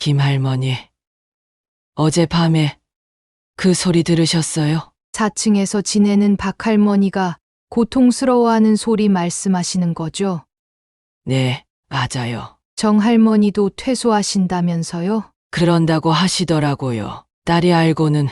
김할머니, 어젯밤에 그 소리 들으셨어요? 4층에서 지내는 박할머니가 고통스러워하는 소리 말씀하시는 거죠? 네, 맞아요. 정할머니도 퇴소하신다면서요? 그런다고 하시더라고요. 딸이 알고는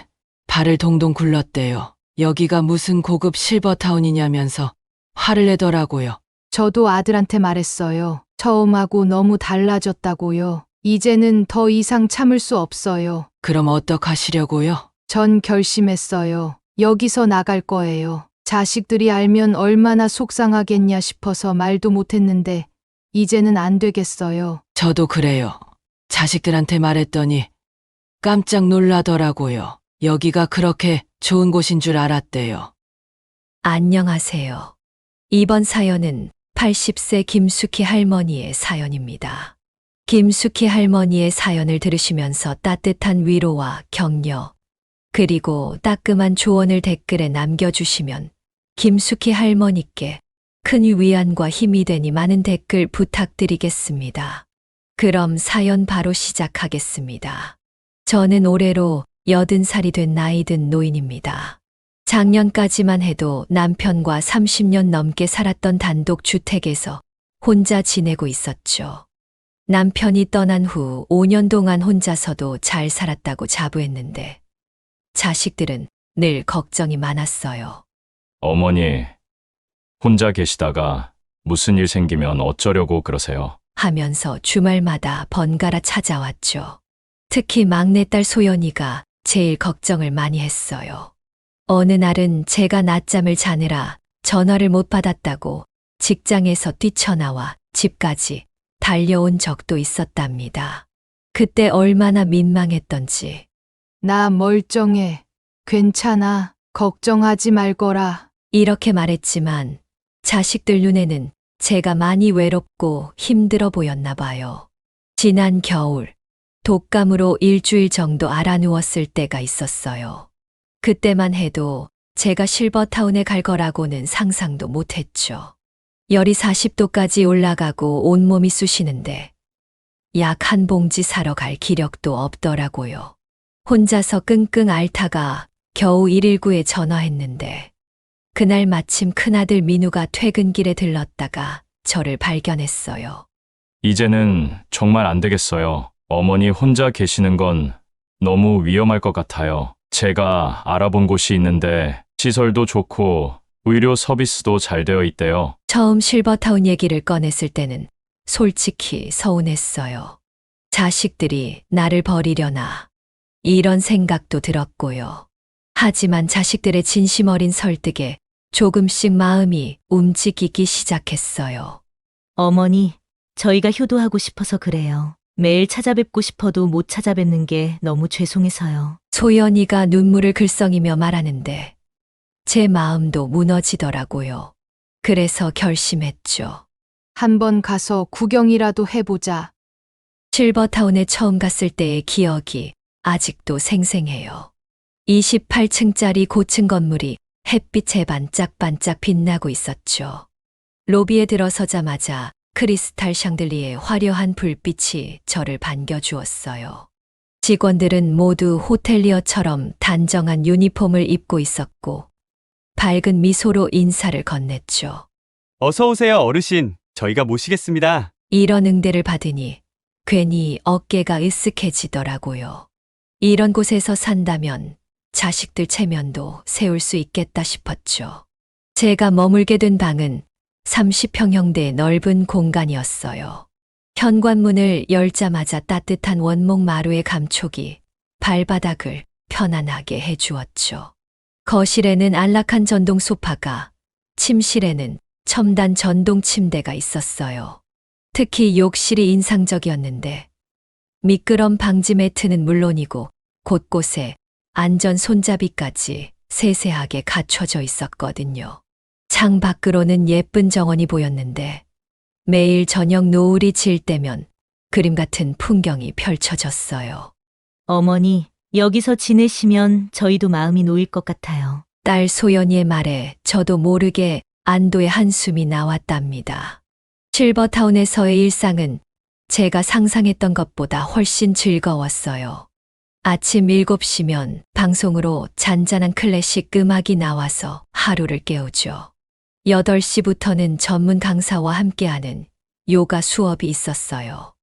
발을 동동 굴렀대요. 여기가 무슨 고급 실버타운이냐면서 화를 내더라고요. 저도 아들한테 말했어요. 처음하고 너무 달라졌다고요. 이제는 더 이상 참을 수 없어요. 그럼 어떡하시려고요? 전 결심했어요. 여기서 나갈 거예요. 자식들이 알면 얼마나 속상하겠냐 싶어서 말도 못했는데 이제는 안 되겠어요. 저도 그래요. 자식들한테 말했더니 깜짝 놀라더라고요. 여기가 그렇게 좋은 곳인 줄 알았대요. 안녕하세요. 이번 사연은 80세 김숙희 할머니의 사연입니다. 김숙희 할머니의 사연을 들으시면서 따뜻한 위로와 격려, 그리고 따끔한 조언을 댓글에 남겨주시면 김숙희 할머니께 큰 위안과 힘이 되니 많은 댓글 부탁드리겠습니다. 그럼 사연 바로 시작하겠습니다. 저는 올해로 80살이 된 나이든 노인입니다. 작년까지만 해도 남편과 30년 넘게 살았던 단독주택에서 혼자 지내고 있었죠. 남편이 떠난 후 5년 동안 혼자서도 잘 살았다고 자부했는데 자식들은 늘 걱정이 많았어요. 어머니, 혼자 계시다가 무슨 일 생기면 어쩌려고 그러세요? 하면서 주말마다 번갈아 찾아왔죠. 특히 막내딸 소연이가 제일 걱정을 많이 했어요. 어느 날은 제가 낮잠을 자느라 전화를 못 받았다고 직장에서 뛰쳐나와 집까지 달려온 적도 있었답니다. 그때 얼마나 민망했던지. 나 멀쩡해. 괜찮아. 걱정하지 말거라. 이렇게 말했지만 자식들 눈에는 제가 많이 외롭고 힘들어 보였나 봐요. 지난 겨울, 독감으로 일주일 정도 알아누웠을 때가 있었어요. 그때만 해도 제가 실버타운에 갈 거라고는 상상도 못했죠. 열이 40도까지 올라가고 온몸이 쑤시는데 약 한 봉지 사러 갈 기력도 없더라고요. 혼자서 끙끙 앓다가 겨우 119에 전화했는데 그날 마침 큰아들 민우가 퇴근길에 들렀다가 저를 발견했어요. 이제는 정말 안 되겠어요. 어머니 혼자 계시는 건 너무 위험할 것 같아요. 제가 알아본 곳이 있는데 시설도 좋고 의료 서비스도 잘 되어 있대요. 처음 실버타운 얘기를 꺼냈을 때는 솔직히 서운했어요. 자식들이 나를 버리려나 이런 생각도 들었고요. 하지만 자식들의 진심 어린 설득에 조금씩 마음이 움직이기 시작했어요. 어머니, 저희가 효도하고 싶어서 그래요. 매일 찾아뵙고 싶어도 못 찾아뵙는 게 너무 죄송해서요. 소연이가 눈물을 글썽이며 말하는데 제 마음도 무너지더라고요. 그래서 결심했죠. 한번 가서 구경이라도 해보자. 실버타운에 처음 갔을 때의 기억이 아직도 생생해요. 28층짜리 고층 건물이 햇빛에 반짝반짝 빛나고 있었죠. 로비에 들어서자마자 크리스탈 샹들리의 화려한 불빛이 저를 반겨주었어요. 직원들은 모두 호텔리어처럼 단정한 유니폼을 입고 있었고 밝은 미소로 인사를 건넸죠. 어서 오세요, 어르신. 저희가 모시겠습니다. 이런 응대를 받으니 괜히 어깨가 으쓱해지더라고요. 이런 곳에서 산다면 자식들 체면도 세울 수 있겠다 싶었죠. 제가 머물게 된 방은 30평형대의 넓은 공간이었어요. 현관문을 열자마자 따뜻한 원목 마루의 감촉이 발바닥을 편안하게 해주었죠. 거실에는 안락한 전동 소파가, 침실에는 첨단 전동 침대가 있었어요. 특히 욕실이 인상적이었는데 미끄럼 방지 매트는 물론이고 곳곳에 안전 손잡이까지 세세하게 갖춰져 있었거든요. 창 밖으로는 예쁜 정원이 보였는데 매일 저녁 노을이 질 때면 그림 같은 풍경이 펼쳐졌어요. 어머니, 여기서 지내시면 저희도 마음이 놓일 것 같아요. 딸 소연이의 말에 저도 모르게 안도의 한숨이 나왔답니다. 실버타운에서의 일상은 제가 상상했던 것보다 훨씬 즐거웠어요. 아침 7시면 방송으로 잔잔한 클래식 음악이 나와서 하루를 깨우죠. 8시부터는 전문 강사와 함께하는 요가 수업이 있었어요.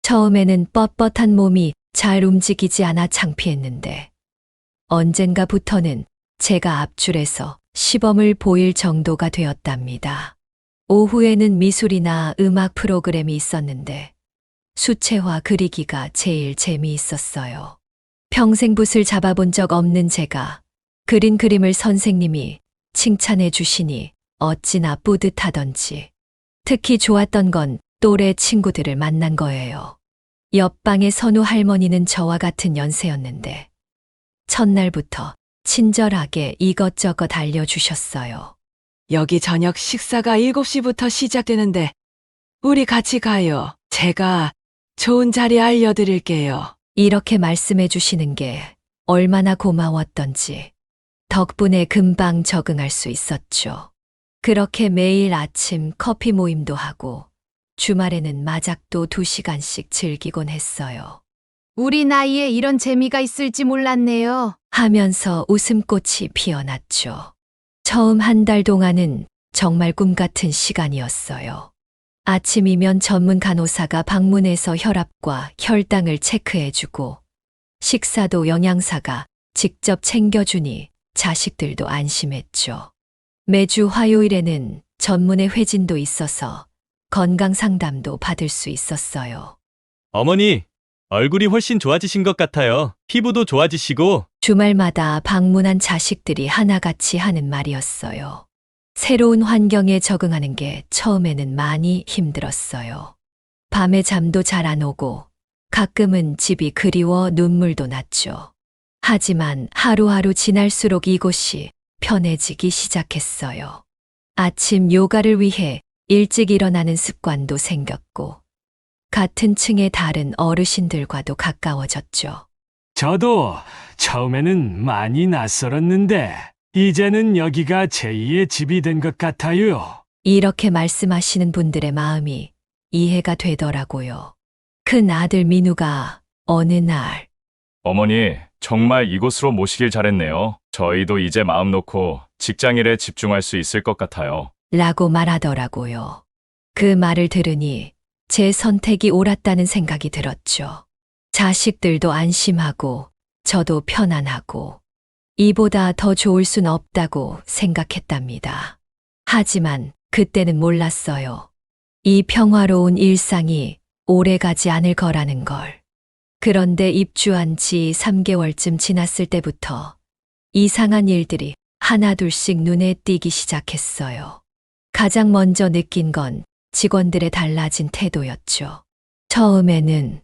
처음에는 뻣뻣한 몸이 잘 움직이지 않아 창피했는데 언젠가부터는 제가 앞줄에서 시범을 보일 정도가 되었답니다. 오후에는 미술이나 음악 프로그램이 있었는데 수채화 그리기가 제일 재미있었어요. 평생 붓을 잡아본 적 없는 제가 그린 그림을 선생님이 칭찬해 주시니 어찌나 뿌듯하던지. 특히 좋았던 건 또래 친구들을 만난 거예요. 옆방의 선우 할머니는 저와 같은 연세였는데 첫날부터 친절하게 이것저것 알려주셨어요. 여기 저녁 식사가 7시부터 시작되는데 우리 같이 가요. 제가 좋은 자리 알려드릴게요. 이렇게 말씀해 주시는 게 얼마나 고마웠던지 덕분에 금방 적응할 수 있었죠. 그렇게 매일 아침 커피 모임도 하고 주말에는 마작도 2시간씩 즐기곤 했어요. 우리 나이에 이런 재미가 있을지 몰랐네요. 하면서 웃음꽃이 피어났죠. 처음 한 달 동안은 정말 꿈 같은 시간이었어요. 아침이면 전문 간호사가 방문해서 혈압과 혈당을 체크해주고 식사도 영양사가 직접 챙겨주니 자식들도 안심했죠. 매주 화요일에는 전문의 회진도 있어서 건강 상담도 받을 수 있었어요. 어머니, 얼굴이 훨씬 좋아지신 것 같아요. 피부도 좋아지시고. 주말마다 방문한 자식들이 하나같이 하는 말이었어요. 새로운 환경에 적응하는 게 처음에는 많이 힘들었어요. 밤에 잠도 잘 안 오고 가끔은 집이 그리워 눈물도 났죠. 하지만 하루하루 지날수록 이곳이 편해지기 시작했어요. 아침 요가를 위해 일찍 일어나는 습관도 생겼고 같은 층의 다른 어르신들과도 가까워졌죠. 저도 처음에는 많이 낯설었는데 이제는 여기가 제2의 집이 된 것 같아요. 이렇게 말씀하시는 분들의 마음이 이해가 되더라고요. 큰 아들 민우가 어느 날 어머니, 정말 이곳으로 모시길 잘했네요. 저희도 이제 마음 놓고 직장일에 집중할 수 있을 것 같아요. 라고 말하더라고요. 그 말을 들으니 제 선택이 옳았다는 생각이 들었죠. 자식들도 안심하고 저도 편안하고 이보다 더 좋을 순 없다고 생각했답니다. 하지만 그때는 몰랐어요. 이 평화로운 일상이 오래가지 않을 거라는 걸. 그런데 입주한 지 3개월쯤 지났을 때부터 이상한 일들이 하나둘씩 눈에 띄기 시작했어요. 가장 먼저 느낀 건 직원들의 달라진 태도였죠. 처음에는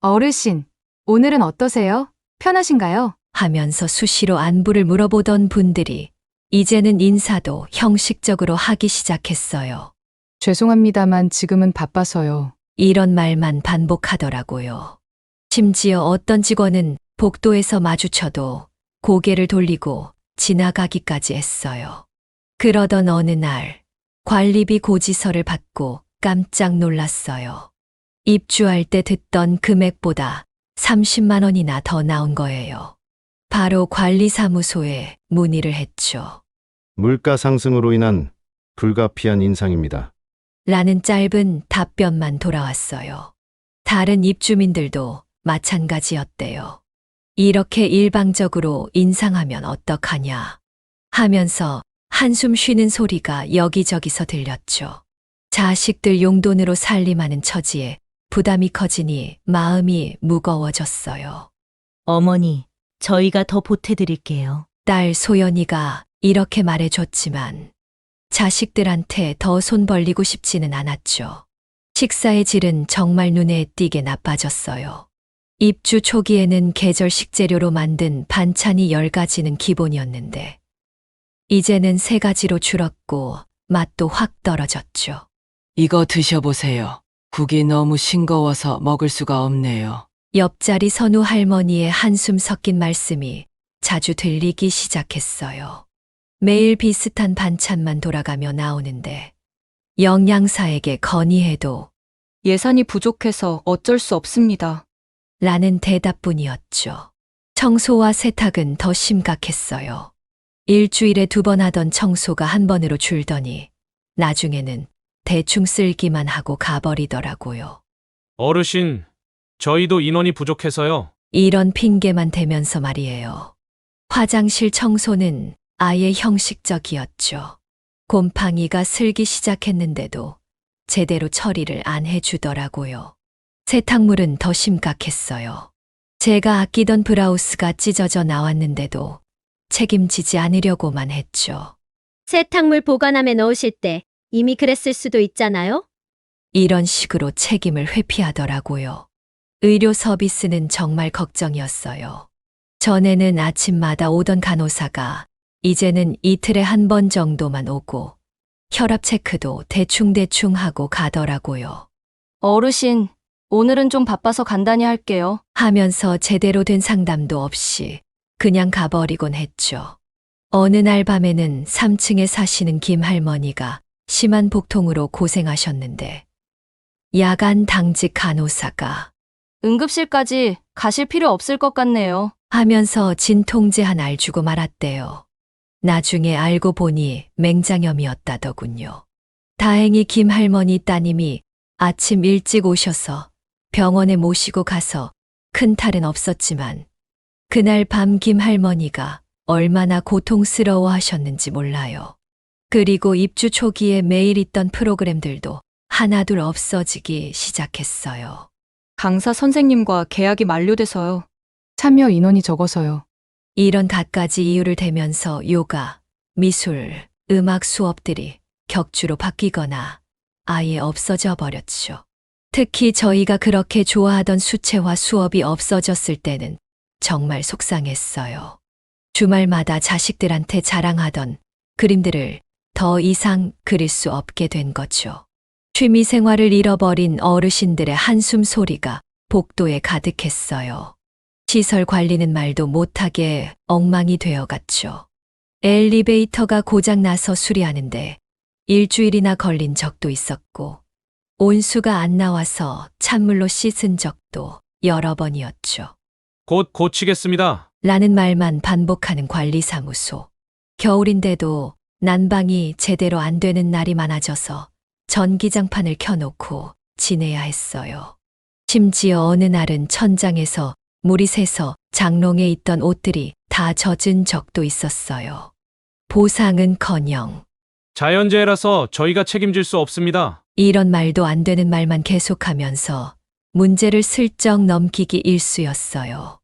어르신, 오늘은 어떠세요? 편하신가요? 하면서 수시로 안부를 물어보던 분들이 이제는 인사도 형식적으로 하기 시작했어요. 죄송합니다만 지금은 바빠서요. 이런 말만 반복하더라고요. 심지어 어떤 직원은 복도에서 마주쳐도 고개를 돌리고 지나가기까지 했어요. 그러던 어느 날 관리비 고지서를 받고 깜짝 놀랐어요. 입주할 때 듣던 금액보다 30만 원이나 더 나온 거예요. 바로 관리사무소에 문의를 했죠. 물가 상승으로 인한 불가피한 인상입니다. 라는 짧은 답변만 돌아왔어요. 다른 입주민들도 마찬가지였대요. 이렇게 일방적으로 인상하면 어떡하냐 하면서 한숨 쉬는 소리가 여기저기서 들렸죠. 자식들 용돈으로 살림하는 처지에 부담이 커지니 마음이 무거워졌어요. 어머니, 저희가 더 보태드릴게요. 딸 소연이가 이렇게 말해줬지만 자식들한테 더 손 벌리고 싶지는 않았죠. 식사의 질은 정말 눈에 띄게 나빠졌어요. 입주 초기에는 계절 식재료로 만든 반찬이 10가지는 기본이었는데 이제는 3가지로 줄었고 맛도 확 떨어졌죠. 이거 드셔보세요. 국이 너무 싱거워서 먹을 수가 없네요. 옆자리 선우 할머니의 한숨 섞인 말씀이 자주 들리기 시작했어요. 매일 비슷한 반찬만 돌아가며 나오는데 영양사에게 건의해도 예산이 부족해서 어쩔 수 없습니다. 라는 대답뿐이었죠. 청소와 세탁은 더 심각했어요. 일주일에 2번 하던 청소가 한 번으로 줄더니 나중에는 대충 쓸기만 하고 가버리더라고요. 어르신, 저희도 인원이 부족해서요. 이런 핑계만 대면서 말이에요. 화장실 청소는 아예 형식적이었죠. 곰팡이가 슬기 시작했는데도 제대로 처리를 안 해주더라고요. 세탁물은 더 심각했어요. 제가 아끼던 브라우스가 찢어져 나왔는데도 책임지지 않으려고만 했죠. 세탁물 보관함에 넣으실 때 이미 그랬을 수도 있잖아요? 이런 식으로 책임을 회피하더라고요. 의료 서비스는 정말 걱정이었어요. 전에는 아침마다 오던 간호사가 이제는 이틀에 한 번 정도만 오고 혈압 체크도 대충대충 하고 가더라고요. 어르신, 오늘은 좀 바빠서 간단히 할게요. 하면서 제대로 된 상담도 없이 그냥 가버리곤 했죠. 어느 날 밤에는 3층에 사시는 김 할머니가 심한 복통으로 고생하셨는데 야간 당직 간호사가 응급실까지 가실 필요 없을 것 같네요. 하면서 진통제 한 알 주고 말았대요. 나중에 알고 보니 맹장염이었다더군요. 다행히 김 할머니 따님이 아침 일찍 오셔서 병원에 모시고 가서 큰 탈은 없었지만 그날 밤 김 할머니가 얼마나 고통스러워 하셨는지 몰라요. 그리고 입주 초기에 매일 있던 프로그램들도 하나둘 없어지기 시작했어요. 강사 선생님과 계약이 만료돼서요. 참여 인원이 적어서요. 이런 갖가지 이유를 대면서 요가, 미술, 음악 수업들이 격주로 바뀌거나 아예 없어져 버렸죠. 특히 저희가 그렇게 좋아하던 수채화 수업이 없어졌을 때는 정말 속상했어요. 주말마다 자식들한테 자랑하던 그림들을 더 이상 그릴 수 없게 된 거죠. 취미 생활을 잃어버린 어르신들의 한숨 소리가 복도에 가득했어요. 시설 관리는 말도 못하게 엉망이 되어갔죠. 엘리베이터가 고장나서 수리하는데 일주일이나 걸린 적도 있었고 온수가 안 나와서 찬물로 씻은 적도 여러 번이었죠. 곧 고치겠습니다. 라는 말만 반복하는 관리사무소. 겨울인데도 난방이 제대로 안 되는 날이 많아져서 전기장판을 켜놓고 지내야 했어요. 심지어 어느 날은 천장에서 물이 새서 장롱에 있던 옷들이 다 젖은 적도 있었어요. 보상은커녕 자연재해라서 저희가 책임질 수 없습니다. 이런 말도 안 되는 말만 계속하면서 문제를 슬쩍 넘기기 일쑤였어요.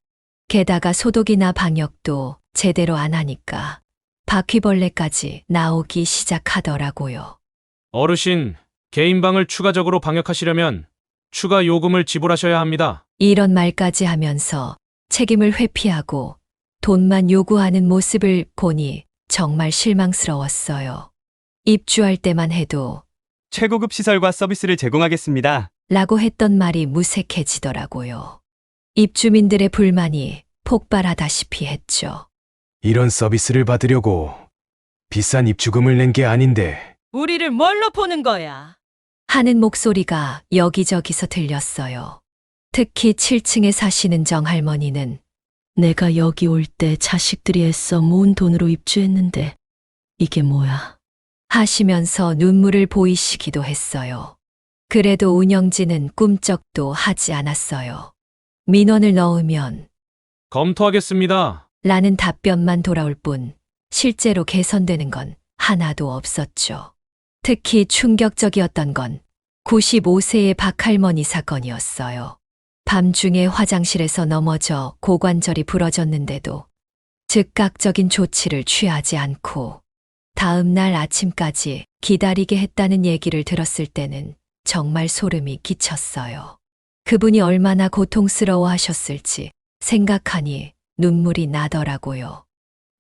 게다가 소독이나 방역도 제대로 안 하니까 바퀴벌레까지 나오기 시작하더라고요. 어르신, 개인 방을 추가적으로 방역하시려면 추가 요금을 지불하셔야 합니다. 이런 말까지 하면서 책임을 회피하고 돈만 요구하는 모습을 보니 정말 실망스러웠어요. 입주할 때만 해도 최고급 시설과 서비스를 제공하겠습니다. 라고 했던 말이 무색해지더라고요. 입주민들의 불만이 폭발하다시피 했죠. 이런 서비스를 받으려고 비싼 입주금을 낸 게 아닌데. 우리를 뭘로 보는 거야? 하는 목소리가 여기저기서 들렸어요. 특히 7층에 사시는 정할머니는 내가 여기 올 때 자식들이 애써 모은 돈으로 입주했는데 이게 뭐야? 하시면서 눈물을 보이시기도 했어요. 그래도 운영진은 꿈쩍도 하지 않았어요. 민원을 넣으면 검토하겠습니다. 라는 답변만 돌아올 뿐 실제로 개선되는 건 하나도 없었죠. 특히 충격적이었던 건 95세의 박할머니 사건이었어요. 밤중에 화장실에서 넘어져 고관절이 부러졌는데도 즉각적인 조치를 취하지 않고 다음 날 아침까지 기다리게 했다는 얘기를 들었을 때는 정말 소름이 끼쳤어요. 그분이 얼마나 고통스러워 하셨을지 생각하니 눈물이 나더라고요.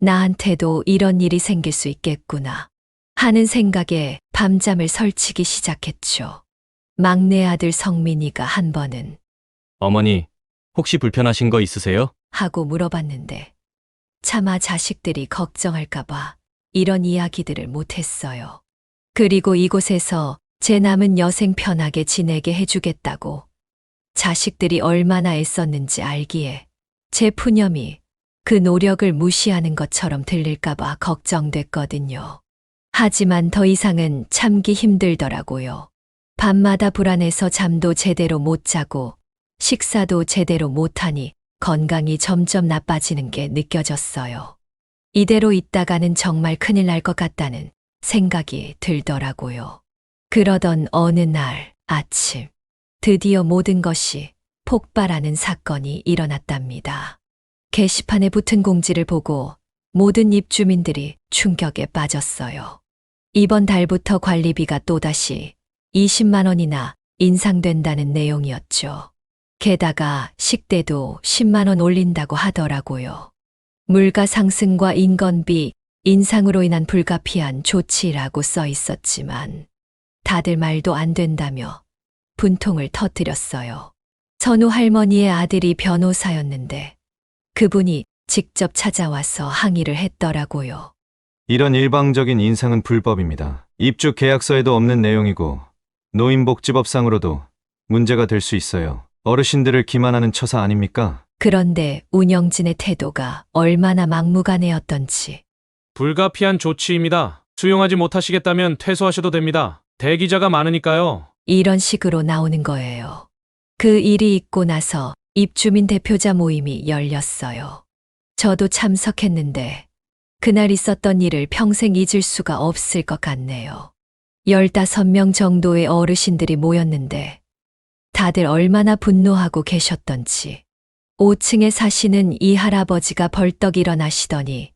나한테도 이런 일이 생길 수 있겠구나 하는 생각에 밤잠을 설치기 시작했죠. 막내 아들 성민이가 한 번은 어머니, 혹시 불편하신 거 있으세요? 하고 물어봤는데 차마 자식들이 걱정할까봐 이런 이야기들을 못했어요. 그리고 이곳에서 제 남은 여생 편하게 지내게 해주겠다고. 자식들이 얼마나 애썼는지 알기에 제 푸념이 그 노력을 무시하는 것처럼 들릴까봐 걱정됐거든요. 하지만 더 이상은 참기 힘들더라고요. 밤마다 불안해서 잠도 제대로 못 자고 식사도 제대로 못하니 건강이 점점 나빠지는 게 느껴졌어요. 이대로 있다가는 정말 큰일 날 것 같다는 생각이 들더라고요. 그러던 어느 날 아침, 드디어 모든 것이 폭발하는 사건이 일어났답니다. 게시판에 붙은 공지를 보고 모든 입주민들이 충격에 빠졌어요. 이번 달부터 관리비가 또다시 20만 원이나 인상된다는 내용이었죠. 게다가 식대도 10만 원 올린다고 하더라고요. 물가 상승과 인건비 인상으로 인한 불가피한 조치라고 써 있었지만 다들 말도 안 된다며 분통을 터뜨렸어요. 선우 할머니의 아들이 변호사였는데 그분이 직접 찾아와서 항의를 했더라고요. 이런 일방적인 인상은 불법입니다. 입주 계약서에도 없는 내용이고 노인복지법상으로도 문제가 될 수 있어요. 어르신들을 기만하는 처사 아닙니까? 그런데 운영진의 태도가 얼마나 막무가내였던지. 불가피한 조치입니다. 수용하지 못하시겠다면 퇴소하셔도 됩니다. 대기자가 많으니까요. 이런 식으로 나오는 거예요. 그 일이 있고 나서 입주민 대표자 모임이 열렸어요. 저도 참석했는데 그날 있었던 일을 평생 잊을 수가 없을 것 같네요. 15명 정도의 어르신들이 모였는데 다들 얼마나 분노하고 계셨던지. 5층에 사시는 이 할아버지가 벌떡 일어나시더니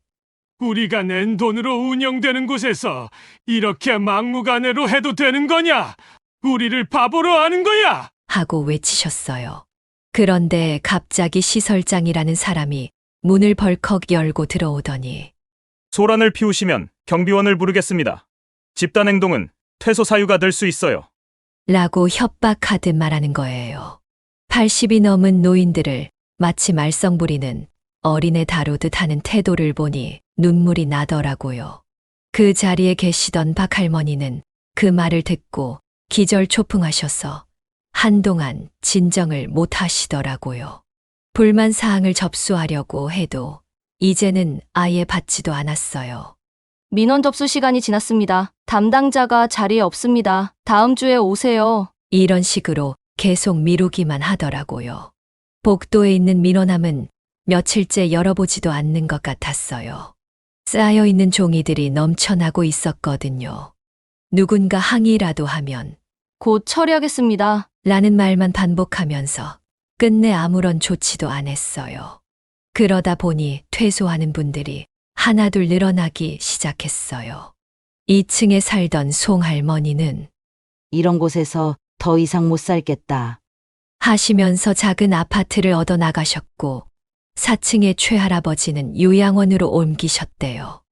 우리가 낸 돈으로 운영되는 곳에서 이렇게 막무가내로 해도 되는 거냐? 우리를 바보로 하는 거야! 하고 외치셨어요. 그런데 갑자기 시설장이라는 사람이 문을 벌컥 열고 들어오더니 소란을 피우시면 경비원을 부르겠습니다. 집단 행동은 퇴소 사유가 될 수 있어요. 라고 협박하듯 말하는 거예요. 80이 넘은 노인들을 마치 말썽 부리는 어린애 다루듯 하는 태도를 보니 눈물이 나더라고요. 그 자리에 계시던 박 할머니는 그 말을 듣고 기절초풍하셔서 한동안 진정을 못 하시더라고요. 불만 사항을 접수하려고 해도 이제는 아예 받지도 않았어요. 민원 접수 시간이 지났습니다. 담당자가 자리에 없습니다. 다음 주에 오세요. 이런 식으로 계속 미루기만 하더라고요. 복도에 있는 민원함은 며칠째 열어보지도 않는 것 같았어요. 쌓여있는 종이들이 넘쳐나고 있었거든요. 누군가 항의라도 하면 곧 처리하겠습니다. 라는 말만 반복하면서 끝내 아무런 조치도 안 했어요. 그러다 보니 퇴소하는 분들이 하나둘 늘어나기 시작했어요. 2층에 살던 송할머니는 이런 곳에서 더 이상 못 살겠다 하시면서 작은 아파트를 얻어 나가셨고 4층의 최할아버지는 요양원으로 옮기셨대요.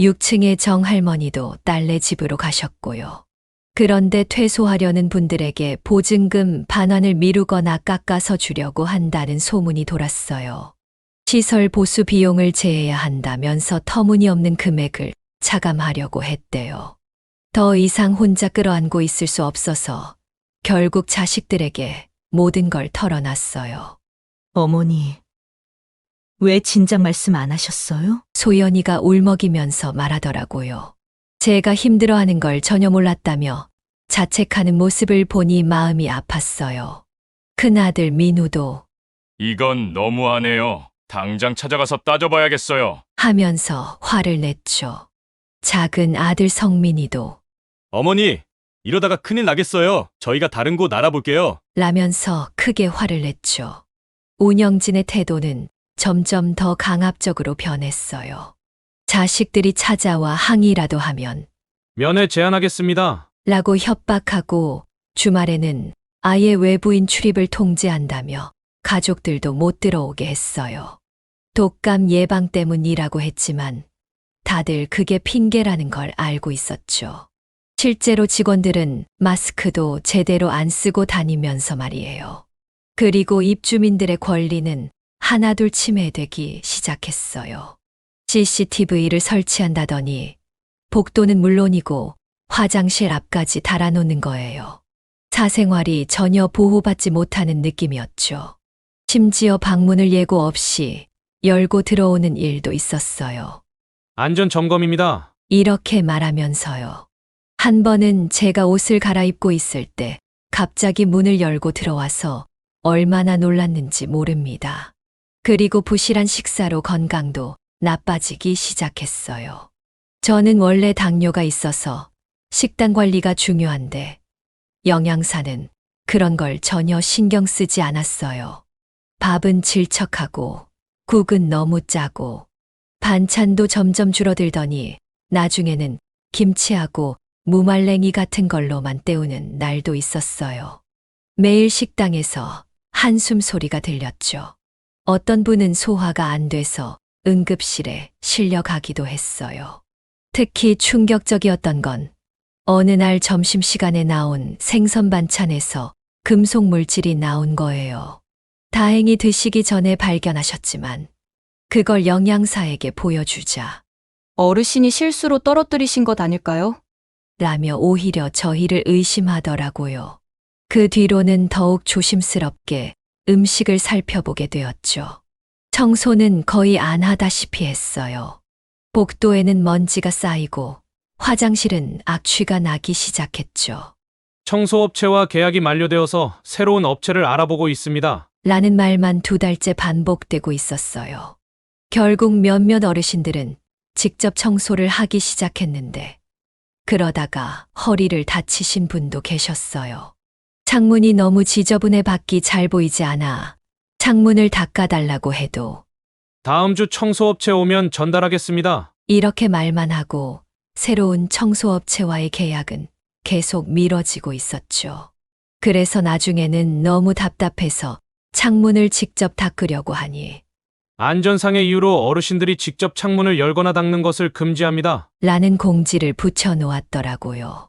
6층의 정할머니도 딸네 집으로 가셨고요. 그런데 퇴소하려는 분들에게 보증금 반환을 미루거나 깎아서 주려고 한다는 소문이 돌았어요. 시설 보수 비용을 제해야 한다면서 터무니없는 금액을 차감하려고 했대요. 더 이상 혼자 끌어안고 있을 수 없어서 결국 자식들에게 모든 걸 털어놨어요. 어머니, 왜 진작 말씀 안 하셨어요? 소연이가 울먹이면서 말하더라고요. 제가 힘들어하는 걸 전혀 몰랐다며 자책하는 모습을 보니 마음이 아팠어요. 큰아들 민우도 이건 너무하네요. 당장 찾아가서 따져봐야겠어요. 하면서 화를 냈죠. 작은 아들 성민이도 어머니, 이러다가 큰일 나겠어요. 저희가 다른 곳 알아볼게요. 라면서 크게 화를 냈죠. 운영진의 태도는 점점 더 강압적으로 변했어요. 자식들이 찾아와 항의라도 하면 면회 제한하겠습니다. 라고 협박하고 주말에는 아예 외부인 출입을 통제한다며 가족들도 못 들어오게 했어요. 독감 예방 때문이라고 했지만 다들 그게 핑계라는 걸 알고 있었죠. 실제로 직원들은 마스크도 제대로 안 쓰고 다니면서 말이에요. 그리고 입주민들의 권리는 하나둘 침해되기 시작했어요. CCTV를 설치한다더니 복도는 물론이고 화장실 앞까지 달아놓는 거예요. 사생활이 전혀 보호받지 못하는 느낌이었죠. 심지어 방문을 예고 없이 열고 들어오는 일도 있었어요. 안전 점검입니다. 이렇게 말하면서요. 한 번은 제가 옷을 갈아입고 있을 때 갑자기 문을 열고 들어와서 얼마나 놀랐는지 모릅니다. 그리고 부실한 식사로 건강도 나빠지기 시작했어요. 저는 원래 당뇨가 있어서 식단 관리가 중요한데 영양사는 그런 걸 전혀 신경 쓰지 않았어요. 밥은 질척하고 국은 너무 짜고 반찬도 점점 줄어들더니 나중에는 김치하고 무말랭이 같은 걸로만 때우는 날도 있었어요. 매일 식당에서 한숨 소리가 들렸죠. 어떤 분은 소화가 안 돼서 응급실에 실려가기도 했어요. 특히 충격적이었던 건 어느 날 점심시간에 나온 생선 반찬에서 금속 물질이 나온 거예요. 다행히 드시기 전에 발견하셨지만 그걸 영양사에게 보여주자 어르신이 실수로 떨어뜨리신 것 아닐까요? 라며 오히려 저희를 의심하더라고요. 그 뒤로는 더욱 조심스럽게 음식을 살펴보게 되었죠. 청소는 거의 안 하다시피 했어요. 복도에는 먼지가 쌓이고 화장실은 악취가 나기 시작했죠. 청소업체와 계약이 만료되어서 새로운 업체를 알아보고 있습니다. 라는 말만 2달째 반복되고 있었어요. 결국 몇몇 어르신들은 직접 청소를 하기 시작했는데 그러다가 허리를 다치신 분도 계셨어요. 창문이 너무 지저분해 밖이 잘 보이지 않아 창문을 닦아달라고 해도 다음 주 청소업체 오면 전달하겠습니다. 이렇게 말만 하고 새로운 청소업체와의 계약은 계속 미뤄지고 있었죠. 그래서 나중에는 너무 답답해서 창문을 직접 닦으려고 하니 안전상의 이유로 어르신들이 직접 창문을 열거나 닦는 것을 금지합니다. 라는 공지를 붙여 놓았더라고요.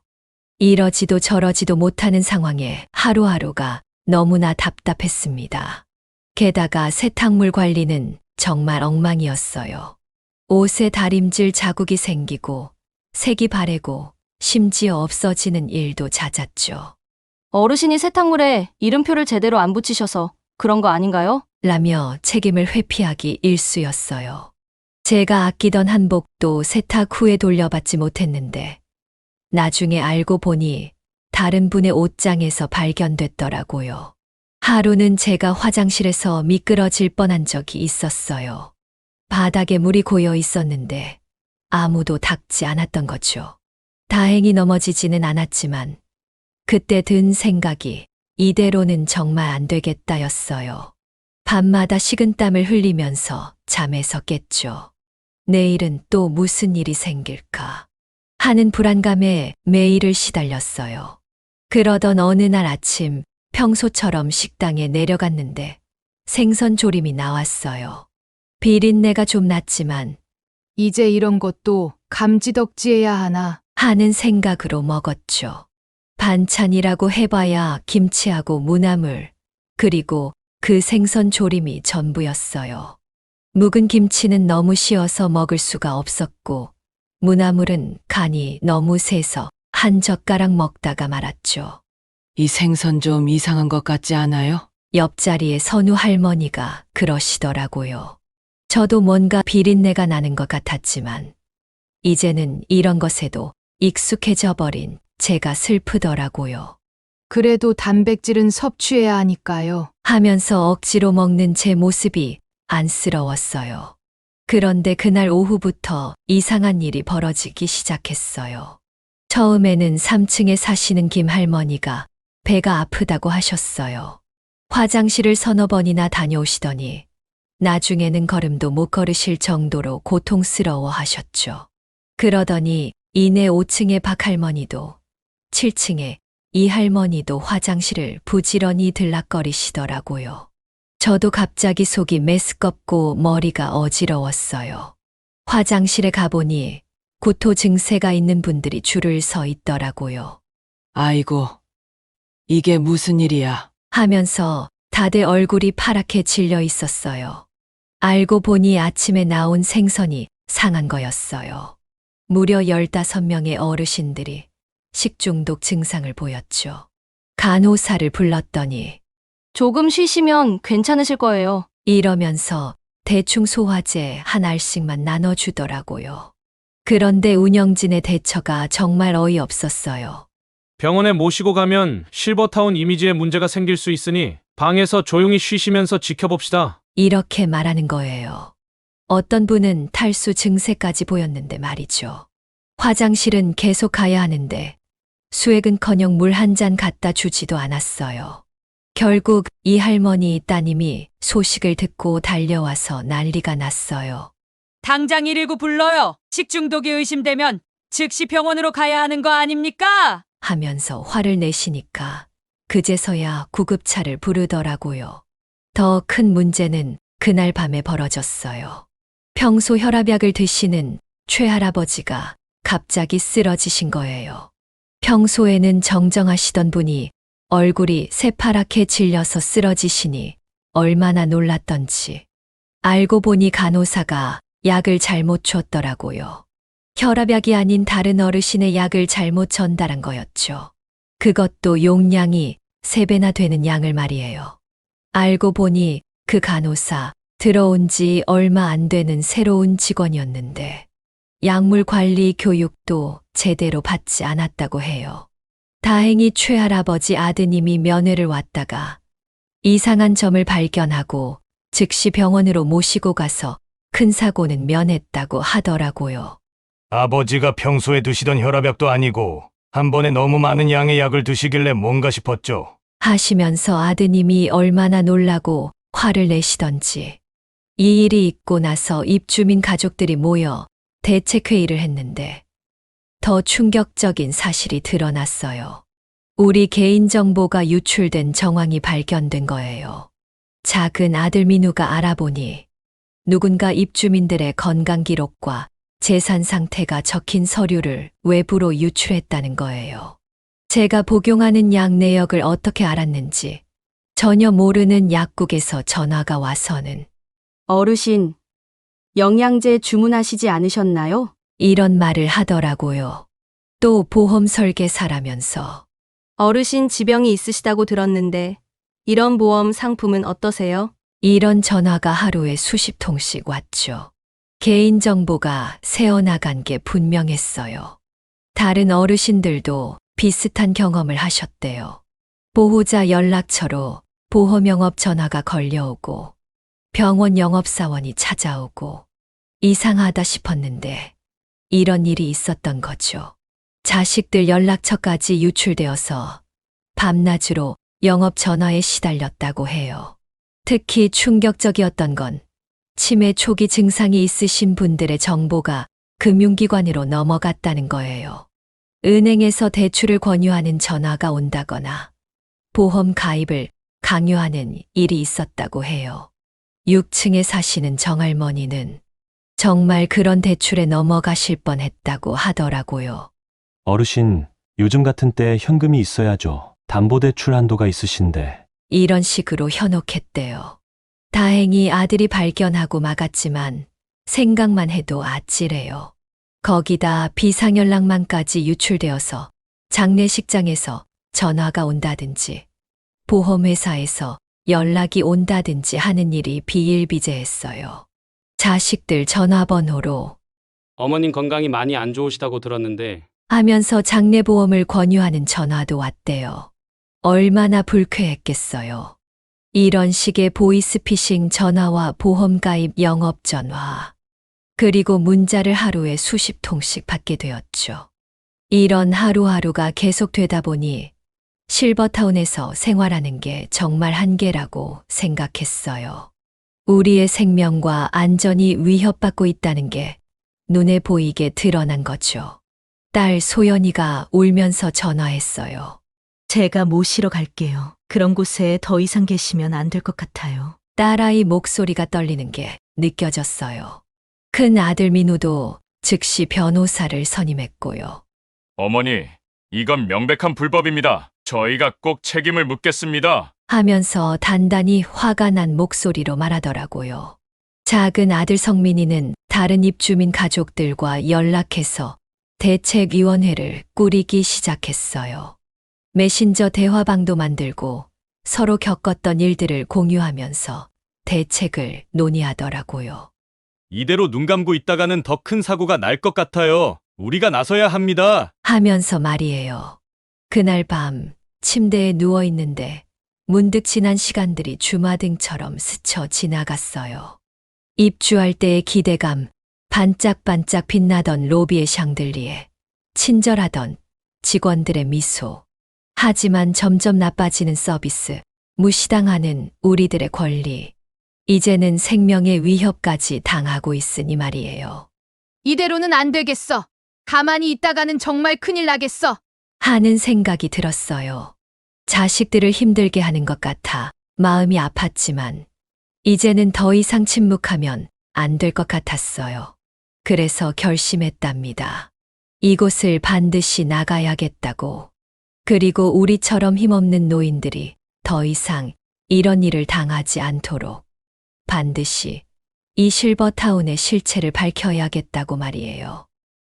이러지도 저러지도 못하는 상황에 하루하루가 너무나 답답했습니다. 게다가 세탁물 관리는 정말 엉망이었어요. 옷에 다림질 자국이 생기고 색이 바래고 심지어 없어지는 일도 잦았죠. 어르신이 세탁물에 이름표를 제대로 안 붙이셔서 그런 거 아닌가요? 라며 책임을 회피하기 일쑤였어요. 제가 아끼던 한복도 세탁 후에 돌려받지 못했는데 나중에 알고 보니 다른 분의 옷장에서 발견됐더라고요. 하루는 제가 화장실에서 미끄러질 뻔한 적이 있었어요. 바닥에 물이 고여 있었는데 아무도 닦지 않았던 거죠. 다행히 넘어지지는 않았지만 그때 든 생각이 이대로는 정말 안 되겠다였어요. 밤마다 식은땀을 흘리면서 잠에서 깼죠. 내일은 또 무슨 일이 생길까 하는 불안감에 매일을 시달렸어요. 그러던 어느 날 아침 평소처럼 식당에 내려갔는데 생선 조림이 나왔어요. 비린내가 좀 났지만 이제 이런 것도 감지덕지해야 하나 하는 생각으로 먹었죠. 반찬이라고 해봐야 김치하고 무나물, 그리고 그 생선 조림이 전부였어요. 묵은 김치는 너무 쉬어서 먹을 수가 없었고, 무나물은 간이 너무 세서 한 젓가락 먹다가 말았죠. 이 생선 좀 이상한 것 같지 않아요? 옆자리에 선우 할머니가 그러시더라고요. 저도 뭔가 비린내가 나는 것 같았지만, 이제는 이런 것에도 익숙해져 버린 제가 슬프더라고요. 그래도 단백질은 섭취해야 하니까요. 하면서 억지로 먹는 제 모습이 안쓰러웠어요. 그런데 그날 오후부터 이상한 일이 벌어지기 시작했어요. 처음에는 3층에 사시는 김 할머니가 배가 아프다고 하셨어요. 화장실을 서너 번이나 다녀오시더니 나중에는 걸음도 못 걸으실 정도로 고통스러워 하셨죠. 그러더니 이내 5층의 박 할머니도 7층에 이 할머니도 화장실을 부지런히 들락거리시더라고요. 저도 갑자기 속이 메스껍고 머리가 어지러웠어요. 화장실에 가보니 구토 증세가 있는 분들이 줄을 서 있더라고요. 아이고, 이게 무슨 일이야? 하면서 다들 얼굴이 파랗게 질려 있었어요. 알고 보니 아침에 나온 생선이 상한 거였어요. 무려 15명의 어르신들이 식중독 증상을 보였죠. 간호사를 불렀더니 조금 쉬시면 괜찮으실 거예요. 이러면서 대충 소화제 한 알씩만 나눠주더라고요. 그런데 운영진의 대처가 정말 어이없었어요. 병원에 모시고 가면 실버타운 이미지에 문제가 생길 수 있으니 방에서 조용히 쉬시면서 지켜봅시다. 이렇게 말하는 거예요. 어떤 분은 탈수 증세까지 보였는데 말이죠. 화장실은 계속 가야 하는데 수액은커녕 물 한 잔 갖다 주지도 않았어요. 결국 이 할머니 따님이 소식을 듣고 달려와서 난리가 났어요. 당장 119 불러요. 식중독이 의심되면 즉시 병원으로 가야 하는 거 아닙니까? 하면서 화를 내시니까 그제서야 구급차를 부르더라고요. 더 큰 문제는 그날 밤에 벌어졌어요. 평소 혈압약을 드시는 최할아버지가 갑자기 쓰러지신 거예요. 평소에는 정정하시던 분이 얼굴이 새파랗게 질려서 쓰러지시니 얼마나 놀랐던지. 알고 보니 간호사가 약을 잘못 줬더라고요. 혈압약이 아닌 다른 어르신의 약을 잘못 전달한 거였죠. 그것도 용량이 3배나 되는 양을 말이에요. 알고 보니 그 간호사 들어온 지 얼마 안 되는 새로운 직원이었는데 약물 관리 교육도 제대로 받지 않았다고 해요. 다행히 최할아버지 아드님이 면회를 왔다가 이상한 점을 발견하고 즉시 병원으로 모시고 가서 큰 사고는 면했다고 하더라고요. 아버지가 평소에 드시던 혈압약도 아니고 한 번에 너무 많은 양의 약을 드시길래 뭔가 싶었죠. 하시면서 아드님이 얼마나 놀라고 화를 내시던지. 이 일이 있고 나서 입주민 가족들이 모여 대책회의를 했는데 더 충격적인 사실이 드러났어요. 우리 개인정보가 유출된 정황이 발견된 거예요. 작은 아들 민우가 알아보니 누군가 입주민들의 건강 기록과 재산 상태가 적힌 서류를 외부로 유출했다는 거예요. 제가 복용하는 약 내역을 어떻게 알았는지 전혀 모르는 약국에서 전화가 와서는 어르신, 영양제 주문하시지 않으셨나요? 이런 말을 하더라고요. 또 보험 설계사라면서 어르신 지병이 있으시다고 들었는데 이런 보험 상품은 어떠세요? 이런 전화가 하루에 수십 통씩 왔죠. 개인정보가 새어나간 게 분명했어요. 다른 어르신들도 비슷한 경험을 하셨대요. 보호자 연락처로 보험 영업 전화가 걸려오고 병원 영업사원이 찾아오고 이상하다 싶었는데 이런 일이 있었던 거죠. 자식들 연락처까지 유출되어서 밤낮으로 영업 전화에 시달렸다고 해요. 특히 충격적이었던 건 치매 초기 증상이 있으신 분들의 정보가 금융기관으로 넘어갔다는 거예요. 은행에서 대출을 권유하는 전화가 온다거나 보험 가입을 강요하는 일이 있었다고 해요. 6층에 사시는 정할머니는 정말 그런 대출에 넘어가실 뻔했다고 하더라고요. 어르신, 요즘 같은 때 현금이 있어야죠. 담보대출 한도가 있으신데. 이런 식으로 현혹했대요. 다행히 아들이 발견하고 막았지만 생각만 해도 아찔해요. 거기다 비상연락망까지 유출되어서 장례식장에서 전화가 온다든지 보험회사에서 연락이 온다든지 하는 일이 비일비재했어요. 자식들 전화번호로 어머님 건강이 많이 안 좋으시다고 들었는데 하면서 장례보험을 권유하는 전화도 왔대요. 얼마나 불쾌했겠어요. 이런 식의 보이스피싱 전화와 보험가입 영업전화, 그리고 문자를 하루에 수십 통씩 받게 되었죠. 이런 하루하루가 계속되다 보니 실버타운에서 생활하는 게 정말 한계라고 생각했어요. 우리의 생명과 안전이 위협받고 있다는 게 눈에 보이게 드러난 거죠. 딸 소연이가 울면서 전화했어요. 제가 모시러 갈게요. 그런 곳에 더 이상 계시면 안 될 것 같아요. 딸아이 목소리가 떨리는 게 느껴졌어요. 큰 아들 민우도 즉시 변호사를 선임했고요. 어머니, 이건 명백한 불법입니다. 저희가 꼭 책임을 묻겠습니다. 하면서 단단히 화가 난 목소리로 말하더라고요. 작은 아들 성민이는 다른 입주민 가족들과 연락해서 대책위원회를 꾸리기 시작했어요. 메신저 대화방도 만들고 서로 겪었던 일들을 공유하면서 대책을 논의하더라고요. 이대로 눈 감고 있다가는 더 큰 사고가 날 것 같아요. 우리가 나서야 합니다. 하면서 말이에요. 그날 밤 침대에 누워 있는데 문득 지난 시간들이 주마등처럼 스쳐 지나갔어요. 입주할 때의 기대감, 반짝반짝 빛나던 로비의 샹들리에, 친절하던 직원들의 미소. 하지만 점점 나빠지는 서비스, 무시당하는 우리들의 권리. 이제는 생명의 위협까지 당하고 있으니 말이에요. 이대로는 안 되겠어. 가만히 있다가는 정말 큰일 나겠어. 하는 생각이 들었어요. 자식들을 힘들게 하는 것 같아 마음이 아팠지만 이제는 더 이상 침묵하면 안 될 것 같았어요. 그래서 결심했답니다. 이곳을 반드시 나가야겠다고. 그리고 우리처럼 힘없는 노인들이 더 이상 이런 일을 당하지 않도록 반드시 이 실버타운의 실체를 밝혀야겠다고 말이에요.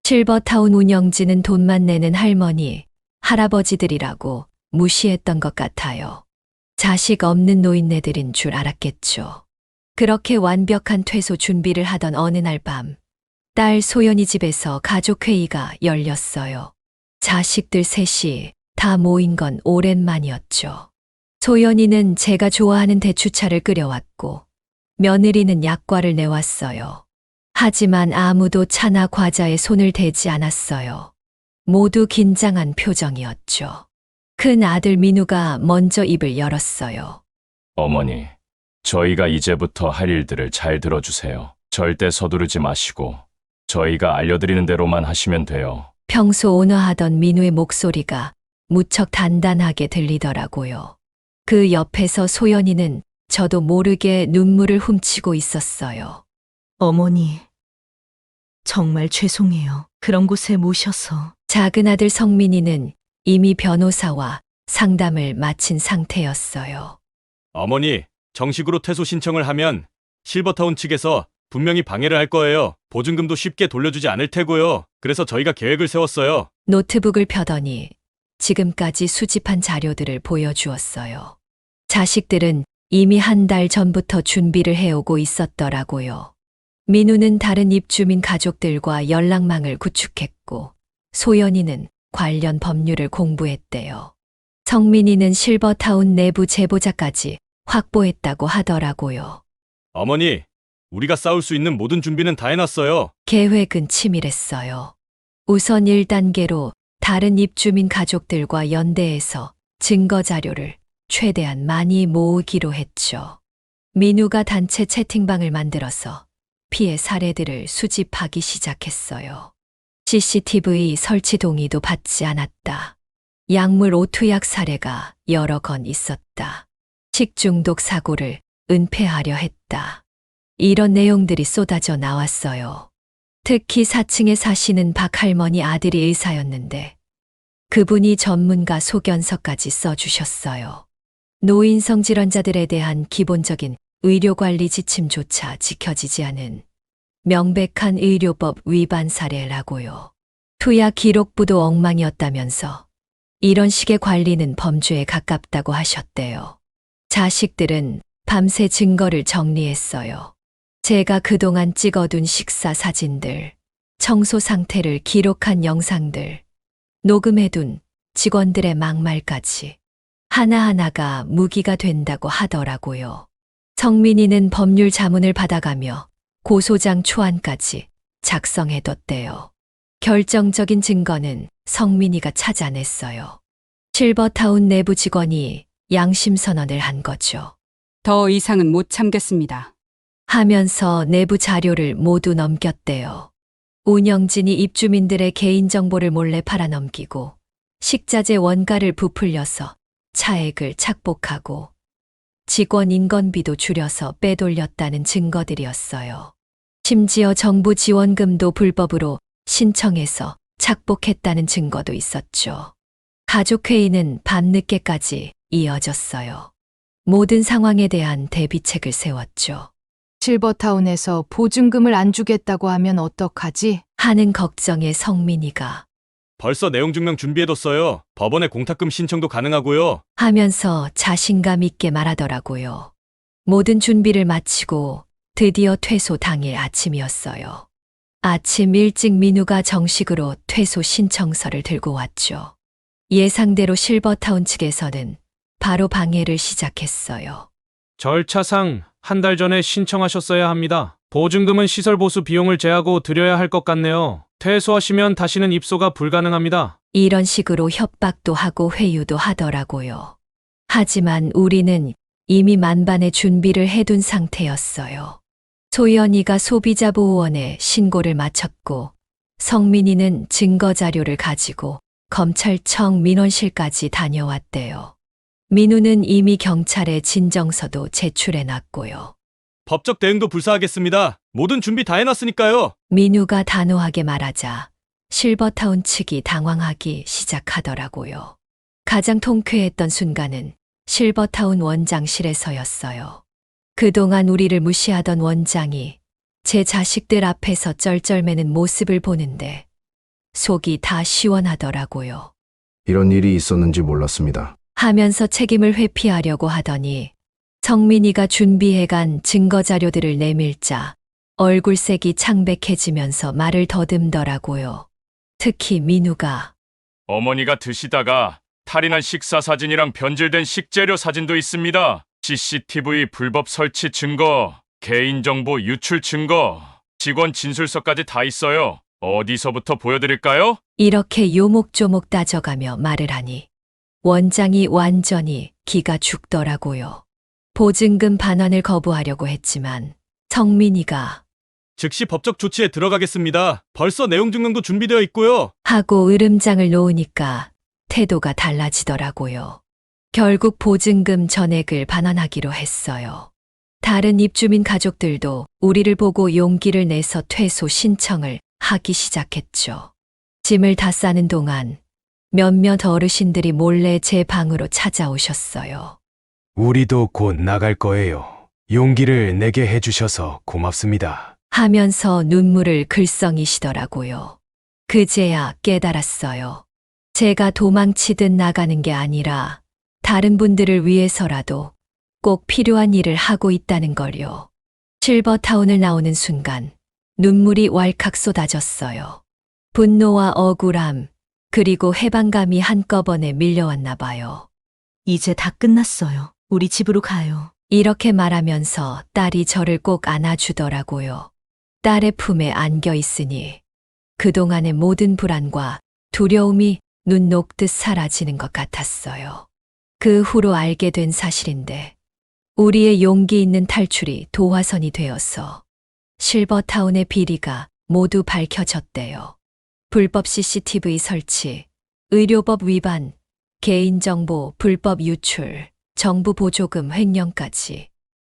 실버타운 운영진은 돈만 내는 할머니, 할아버지들이라고 무시했던 것 같아요. 자식 없는 노인네들인 줄 알았겠죠. 그렇게 완벽한 퇴소 준비를 하던 어느 날 밤, 딸 소연이 집에서 가족회의가 열렸어요. 자식들 셋이 다 모인 건 오랜만이었죠. 소연이는 제가 좋아하는 대추차를 끓여왔고, 며느리는 약과를 내왔어요. 하지만 아무도 차나 과자에 손을 대지 않았어요. 모두 긴장한 표정이었죠. 큰 아들 민우가 먼저 입을 열었어요. 어머니, 저희가 이제부터 할 일들을 잘 들어주세요. 절대 서두르지 마시고 저희가 알려드리는 대로만 하시면 돼요. 평소 온화하던 민우의 목소리가 무척 단단하게 들리더라고요. 그 옆에서 소연이는 저도 모르게 눈물을 훔치고 있었어요. 어머니, 정말 죄송해요. 그런 곳에 모셔서. 작은 아들 성민이는 이미 변호사와 상담을 마친 상태였어요. 어머니, 정식으로 퇴소 신청을 하면 실버타운 측에서 분명히 방해를 할 거예요. 보증금도 쉽게 돌려주지 않을 테고요. 그래서 저희가 계획을 세웠어요. 노트북을 펴더니 지금까지 수집한 자료들을 보여주었어요. 자식들은 이미 한 달 전부터 준비를 해오고 있었더라고요. 민우는 다른 입주민 가족들과 연락망을 구축했고, 소연이는 관련 법률을 공부했대요. 성민이는 실버타운 내부 제보자까지 확보했다고 하더라고요. 어머니, 우리가 싸울 수 있는 모든 준비는 다 해놨어요. 계획은 치밀했어요. 우선 1단계로 다른 입주민 가족들과 연대해서 증거 자료를 최대한 많이 모으기로 했죠. 민우가 단체 채팅방을 만들어서 피해 사례들을 수집하기 시작했어요. CCTV 설치 동의도 받지 않았다. 약물 오투약 사례가 여러 건 있었다. 식중독 사고를 은폐하려 했다. 이런 내용들이 쏟아져 나왔어요. 특히 4층에 사시는 박할머니 아들이 의사였는데 그분이 전문가 소견서까지 써주셨어요. 노인성 질환자들에 대한 기본적인 의료관리 지침조차 지켜지지 않은 명백한 의료법 위반 사례라고요. 투약 기록부도 엉망이었다면서 이런 식의 관리는 범죄에 가깝다고 하셨대요. 자식들은 밤새 증거를 정리했어요. 제가 그동안 찍어둔 식사 사진들, 청소 상태를 기록한 영상들, 녹음해둔 직원들의 막말까지 하나하나가 무기가 된다고 하더라고요. 성민이는 법률 자문을 받아가며 고소장 초안까지 작성해뒀대요. 결정적인 증거는 성민이가 찾아냈어요. 실버타운 내부 직원이 양심 선언을 한 거죠. 더 이상은 못 참겠습니다. 하면서 내부 자료를 모두 넘겼대요. 운영진이 입주민들의 개인정보를 몰래 팔아넘기고 식자재 원가를 부풀려서 차액을 착복하고 직원 인건비도 줄여서 빼돌렸다는 증거들이었어요. 심지어 정부 지원금도 불법으로 신청해서 착복했다는 증거도 있었죠. 가족회의는 밤늦게까지 이어졌어요. 모든 상황에 대한 대비책을 세웠죠. 실버타운에서 보증금을 안 주겠다고 하면 어떡하지? 하는 걱정에 성민이가 벌써 내용 증명 준비해뒀어요. 법원에 공탁금 신청도 가능하고요. 하면서 자신감 있게 말하더라고요. 모든 준비를 마치고 드디어 퇴소 당일 아침이었어요. 아침 일찍 민우가 정식으로 퇴소 신청서를 들고 왔죠. 예상대로 실버타운 측에서는 바로 방해를 시작했어요. 절차상 한 달 전에 신청하셨어야 합니다. 보증금은 시설 보수 비용을 제하고 드려야 할 것 같네요. 퇴소하시면 다시는 입소가 불가능합니다. 이런 식으로 협박도 하고 회유도 하더라고요. 하지만 우리는 이미 만반의 준비를 해둔 상태였어요. 소연이가 소비자보호원에 신고를 마쳤고 성민이는 증거자료를 가지고 검찰청 민원실까지 다녀왔대요. 민우는 이미 경찰에 진정서도 제출해놨고요. 법적 대응도 불사하겠습니다. 모든 준비 다 해놨으니까요. 민우가 단호하게 말하자 실버타운 측이 당황하기 시작하더라고요. 가장 통쾌했던 순간은 실버타운 원장실에서였어요. 그동안 우리를 무시하던 원장이 제 자식들 앞에서 쩔쩔매는 모습을 보는데 속이 다 시원하더라고요. 이런 일이 있었는지 몰랐습니다. 하면서 책임을 회피하려고 하더니 성민이가 준비해간 증거자료들을 내밀자 얼굴색이 창백해지면서 말을 더듬더라고요. 특히 민우가 어머니가 드시다가 탈의난 식사 사진이랑 변질된 식재료 사진도 있습니다. CCTV 불법 설치 증거, 개인정보 유출 증거, 직원 진술서까지 다 있어요. 어디서부터 보여드릴까요? 이렇게 요목조목 따져가며 말을 하니 원장이 완전히 기가 죽더라고요. 보증금 반환을 거부하려고 했지만 성민이가 즉시 법적 조치에 들어가겠습니다. 벌써 내용 증명도 준비되어 있고요. 하고 으름장을 놓으니까 태도가 달라지더라고요. 결국 보증금 전액을 반환하기로 했어요. 다른 입주민 가족들도 우리를 보고 용기를 내서 퇴소 신청을 하기 시작했죠. 짐을 다 싸는 동안 몇몇 어르신들이 몰래 제 방으로 찾아오셨어요. 우리도 곧 나갈 거예요. 용기를 내게 해주셔서 고맙습니다. 하면서 눈물을 글썽이시더라고요. 그제야 깨달았어요. 제가 도망치듯 나가는 게 아니라 다른 분들을 위해서라도 꼭 필요한 일을 하고 있다는 걸요. 실버타운을 나오는 순간 눈물이 왈칵 쏟아졌어요. 분노와 억울함, 그리고 해방감이 한꺼번에 밀려왔나 봐요. 이제 다 끝났어요. 우리 집으로 가요. 이렇게 말하면서 딸이 저를 꼭 안아주더라고요. 딸의 품에 안겨 있으니 그동안의 모든 불안과 두려움이 눈 녹듯 사라지는 것 같았어요. 그 후로 알게 된 사실인데 우리의 용기 있는 탈출이 도화선이 되어서 실버타운의 비리가 모두 밝혀졌대요. 불법 CCTV 설치, 의료법 위반, 개인정보 불법 유출, 정부 보조금 횡령까지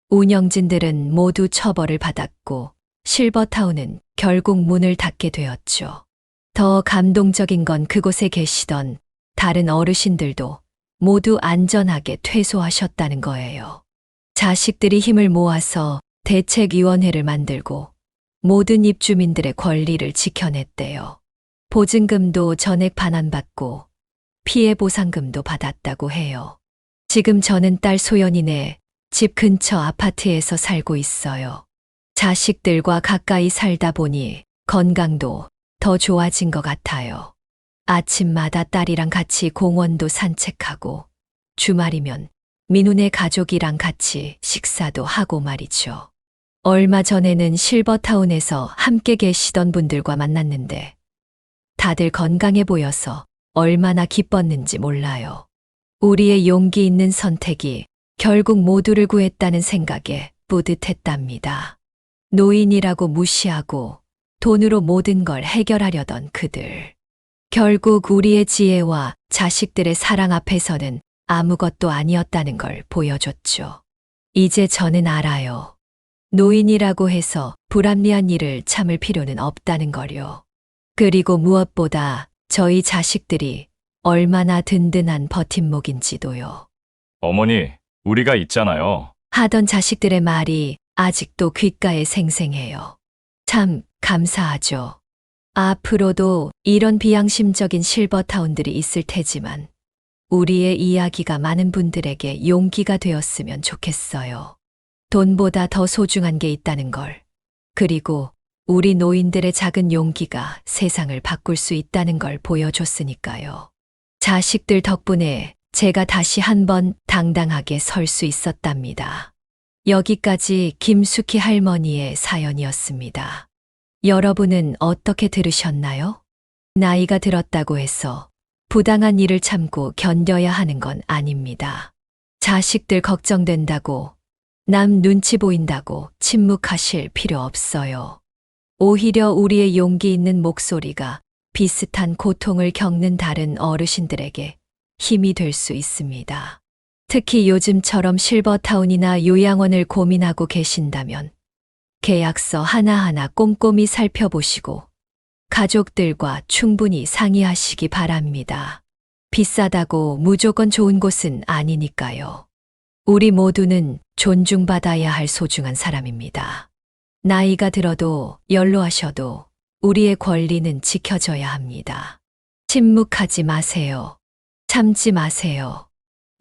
운영진들은 모두 처벌을 받았고 실버타운은 결국 문을 닫게 되었죠. 더 감동적인 건 그곳에 계시던 다른 어르신들도 모두 안전하게 퇴소하셨다는 거예요. 자식들이 힘을 모아서 대책위원회를 만들고 모든 입주민들의 권리를 지켜냈대요. 보증금도 전액 반환받고 피해 보상금도 받았다고 해요. 지금 저는 딸 소연이네 집 근처 아파트에서 살고 있어요. 자식들과 가까이 살다 보니 건강도 더 좋아진 것 같아요. 아침마다 딸이랑 같이 공원도 산책하고 주말이면 민우네 가족이랑 같이 식사도 하고 말이죠. 얼마 전에는 실버타운에서 함께 계시던 분들과 만났는데 다들 건강해 보여서 얼마나 기뻤는지 몰라요. 우리의 용기 있는 선택이 결국 모두를 구했다는 생각에 뿌듯했답니다. 노인이라고 무시하고 돈으로 모든 걸 해결하려던 그들. 결국 우리의 지혜와 자식들의 사랑 앞에서는 아무것도 아니었다는 걸 보여줬죠. 이제 저는 알아요. 노인이라고 해서 불합리한 일을 참을 필요는 없다는 걸요. 그리고 무엇보다 저희 자식들이 얼마나 든든한 버팀목인지도요. 어머니, 우리가 있잖아요. 하던 자식들의 말이 아직도 귓가에 생생해요. 참 감사하죠. 앞으로도 이런 비양심적인 실버타운들이 있을 테지만 우리의 이야기가 많은 분들에게 용기가 되었으면 좋겠어요. 돈보다 더 소중한 게 있다는 걸. 그리고 우리 노인들의 작은 용기가 세상을 바꿀 수 있다는 걸 보여줬으니까요. 자식들 덕분에 제가 다시 한번 당당하게 설 수 있었답니다. 여기까지 김숙희 할머니의 사연이었습니다. 여러분은 어떻게 들으셨나요? 나이가 들었다고 해서 부당한 일을 참고 견뎌야 하는 건 아닙니다. 자식들 걱정된다고, 남 눈치 보인다고 침묵하실 필요 없어요. 오히려 우리의 용기 있는 목소리가 비슷한 고통을 겪는 다른 어르신들에게 힘이 될 수 있습니다. 특히 요즘처럼 실버타운이나 요양원을 고민하고 계신다면 계약서 하나하나 꼼꼼히 살펴보시고 가족들과 충분히 상의하시기 바랍니다. 비싸다고 무조건 좋은 곳은 아니니까요. 우리 모두는 존중받아야 할 소중한 사람입니다. 나이가 들어도 연로하셔도 우리의 권리는 지켜져야 합니다. 침묵하지 마세요. 참지 마세요.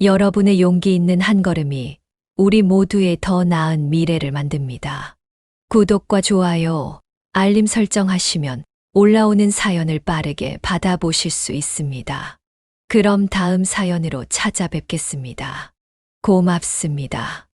여러분의 용기 있는 한 걸음이 우리 모두의 더 나은 미래를 만듭니다. 구독과 좋아요, 알림 설정하시면 올라오는 사연을 빠르게 받아보실 수 있습니다. 그럼 다음 사연으로 찾아뵙겠습니다. 고맙습니다.